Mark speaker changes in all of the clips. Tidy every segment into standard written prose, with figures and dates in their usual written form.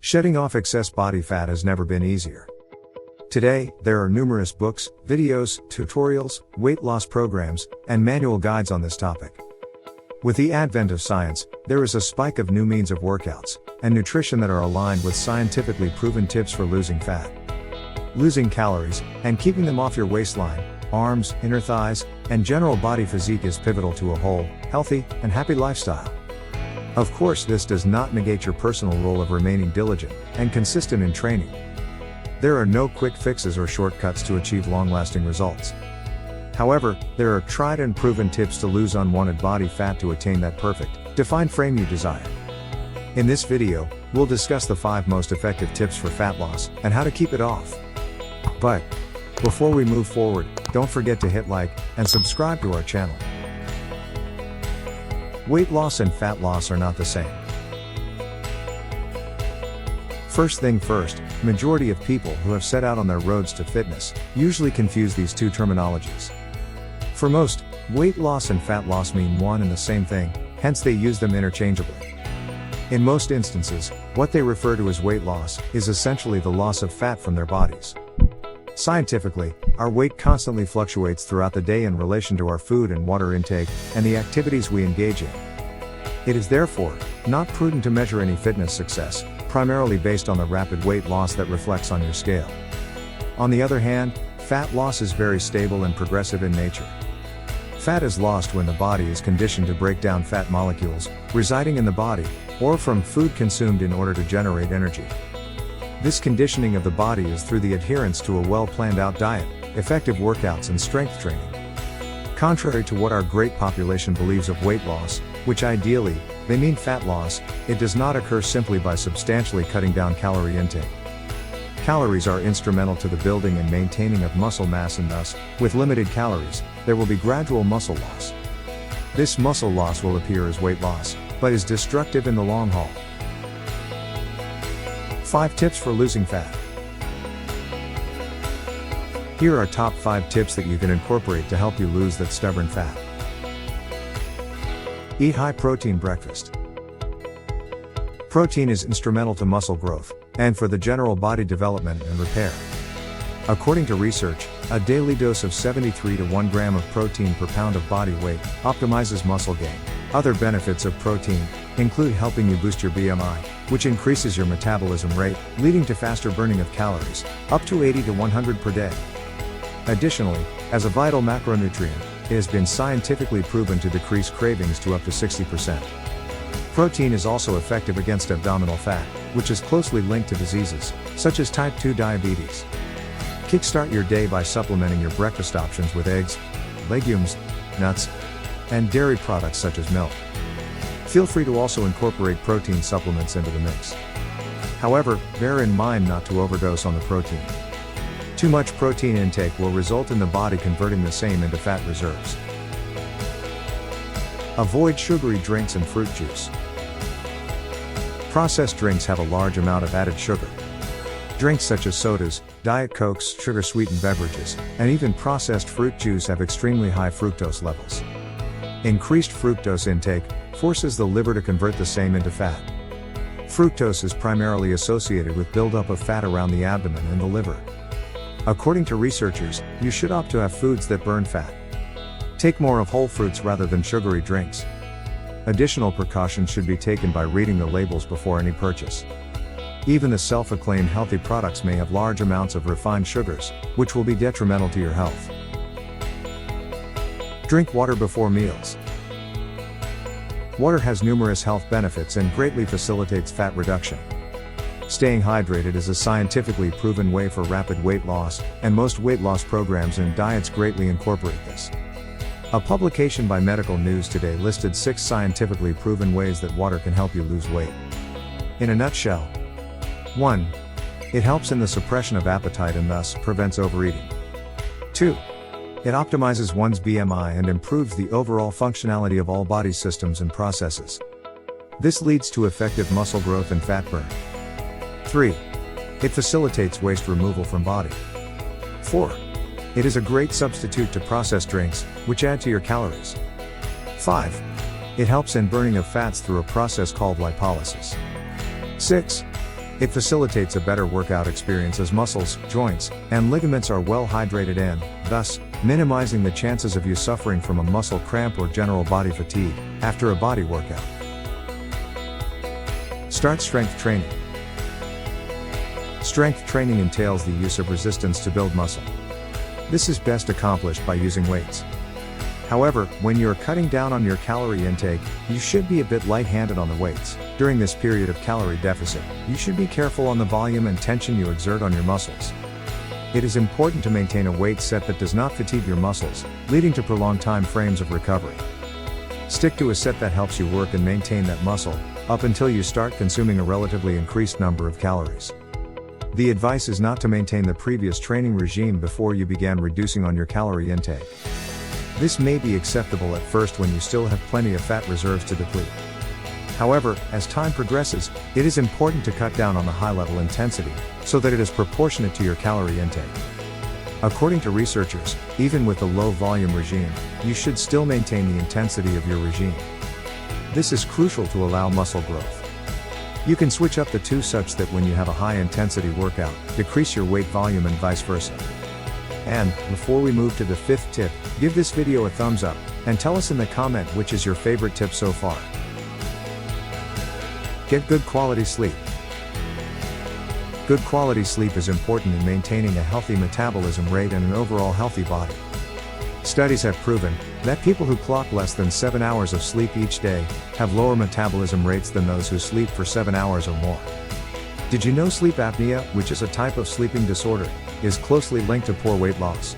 Speaker 1: Shedding off excess body fat has never been easier. Today, there are numerous books, videos, tutorials, weight loss programs, and manual guides on this topic. With the advent of science, there is a spike of new means of workouts and nutrition that are aligned with scientifically proven tips for losing fat, losing calories, and keeping them off your waistline, arms, inner thighs, and general body physique is pivotal to a whole, healthy, and happy lifestyle. Of course, this does not negate your personal role of remaining diligent and consistent in training. There are no quick fixes or shortcuts to achieve long-lasting results. However, there are tried and proven tips to lose unwanted body fat to attain that perfect, defined frame you desire. In this video, we'll discuss the 5 most effective tips for fat loss and how to keep it off. But before we move forward, don't forget to hit like and subscribe to our channel. Weight loss and fat loss are not the same. First thing first, majority of people who have set out on their roads to fitness usually confuse these two terminologies. For most, weight loss and fat loss mean one and the same thing, hence they use them interchangeably. In most instances, what they refer to as weight loss is essentially the loss of fat from their bodies. Scientifically, our weight constantly fluctuates throughout the day in relation to our food and water intake and the activities we engage in. It is therefore not prudent to measure any fitness success, primarily based on the rapid weight loss that reflects on your scale. On the other hand, fat loss is very stable and progressive in nature. Fat is lost when the body is conditioned to break down fat molecules residing in the body, or from food consumed in order to generate energy. This conditioning of the body is through the adherence to a well-planned out diet, effective workouts and strength training. Contrary to what our great population believes of weight loss, which ideally, they mean fat loss, it does not occur simply by substantially cutting down calorie intake. Calories are instrumental to the building and maintaining of muscle mass, and thus, with limited calories, there will be gradual muscle loss. This muscle loss will appear as weight loss, but is destructive in the long haul. 5 tips for losing fat. Here are top 5 tips that you can incorporate to help you lose that stubborn fat. Eat high-protein breakfast. Protein is instrumental to muscle growth, and for the general body development and repair. According to research, a daily dose of 73 to 1 gram of protein per pound of body weight optimizes muscle gain. Other benefits of protein include helping you boost your BMI, which increases your metabolism rate, leading to faster burning of calories, up to 80 to 100 per day. Additionally, as a vital macronutrient, it has been scientifically proven to decrease cravings to up to 60%. Protein is also effective against abdominal fat, which is closely linked to diseases, such as type 2 diabetes. Kickstart your day by supplementing your breakfast options with eggs, legumes, nuts, and dairy products such as milk. Feel free to also incorporate protein supplements into the mix. However, bear in mind not to overdose on the protein. Too much protein intake will result in the body converting the same into fat reserves. Avoid sugary drinks and fruit juice. Processed drinks have a large amount of added sugar. Drinks such as sodas, Diet Cokes, sugar-sweetened beverages, and even processed fruit juice have extremely high fructose levels. Increased fructose intake forces the liver to convert the same into fat. Fructose is primarily associated with buildup of fat around the abdomen and the liver. According to researchers, you should opt to have foods that burn fat. Take more of whole fruits rather than sugary drinks. Additional precautions should be taken by reading the labels before any purchase. Even the self-acclaimed healthy products may have large amounts of refined sugars, which will be detrimental to your health. Drink water before meals. Water has numerous health benefits and greatly facilitates fat reduction. Staying hydrated is a scientifically proven way for rapid weight loss, and most weight loss programs and diets greatly incorporate this. A publication by Medical News Today listed 6 scientifically proven ways that water can help you lose weight. In a nutshell: 1. It helps in the suppression of appetite and thus prevents overeating. 2. It optimizes one's BMI and improves the overall functionality of all body systems and processes. This leads to effective muscle growth and fat burn. 3. It facilitates waste removal from body. 4. It is a great substitute to processed drinks, which add to your calories. 5. It helps in burning of fats through a process called lipolysis. 6. It facilitates a better workout experience as muscles, joints, and ligaments are well hydrated and, thus, minimizing the chances of you suffering from a muscle cramp or general body fatigue after a body workout. Start strength training. Strength training entails the use of resistance to build muscle. This is best accomplished by using weights. However, when you're cutting down on your calorie intake, you should be a bit light-handed on the weights. During this period of calorie deficit, you should be careful on the volume and tension you exert on your muscles. It is important to maintain a weight set that does not fatigue your muscles, leading to prolonged time frames of recovery. Stick to a set that helps you work and maintain that muscle, up until you start consuming a relatively increased number of calories. The advice is not to maintain the previous training regime before you began reducing on your calorie intake. This may be acceptable at first when you still have plenty of fat reserves to deplete. However, as time progresses, it is important to cut down on the high-level intensity, so that it is proportionate to your calorie intake. According to researchers, even with a low-volume regime, you should still maintain the intensity of your regime. This is crucial to allow muscle growth. You can switch up the two such that when you have a high-intensity workout, decrease your weight volume and vice versa. And, before we move to the fifth tip, give this video a thumbs up, and tell us in the comment which is your favorite tip so far. Get good quality sleep. Good quality sleep is important in maintaining a healthy metabolism rate and an overall healthy body. Studies have proven that people who clock less than 7 hours of sleep each day have lower metabolism rates than those who sleep for 7 hours or more. Did you know sleep apnea, which is a type of sleeping disorder, is closely linked to poor weight loss?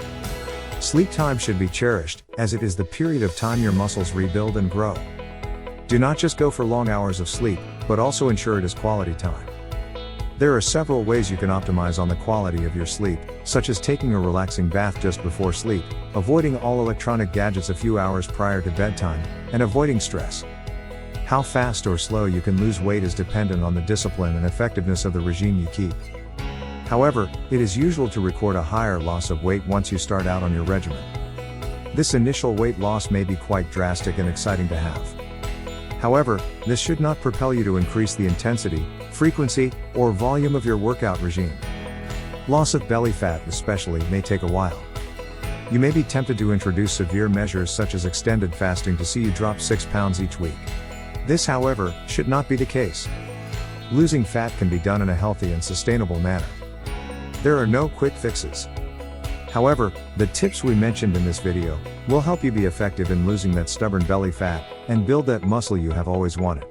Speaker 1: Sleep time should be cherished, as it is the period of time your muscles rebuild and grow. Do not just go for long hours of sleep, but also ensure it is quality time. There are several ways you can optimize on the quality of your sleep, such as taking a relaxing bath just before sleep, avoiding all electronic gadgets a few hours prior to bedtime, and avoiding stress. How fast or slow you can lose weight is dependent on the discipline and effectiveness of the regime you keep. However, it is usual to record a higher loss of weight once you start out on your regimen. This initial weight loss may be quite drastic and exciting to have. However, this should not propel you to increase the intensity, frequency, or volume of your workout regime. Loss of belly fat especially may take a while. You may be tempted to introduce severe measures such as extended fasting to see you drop 6 pounds each week. This, however, should not be the case. Losing fat can be done in a healthy and sustainable manner. There are no quick fixes. However, the tips we mentioned in this video will help you be effective in losing that stubborn belly fat and build that muscle you have always wanted.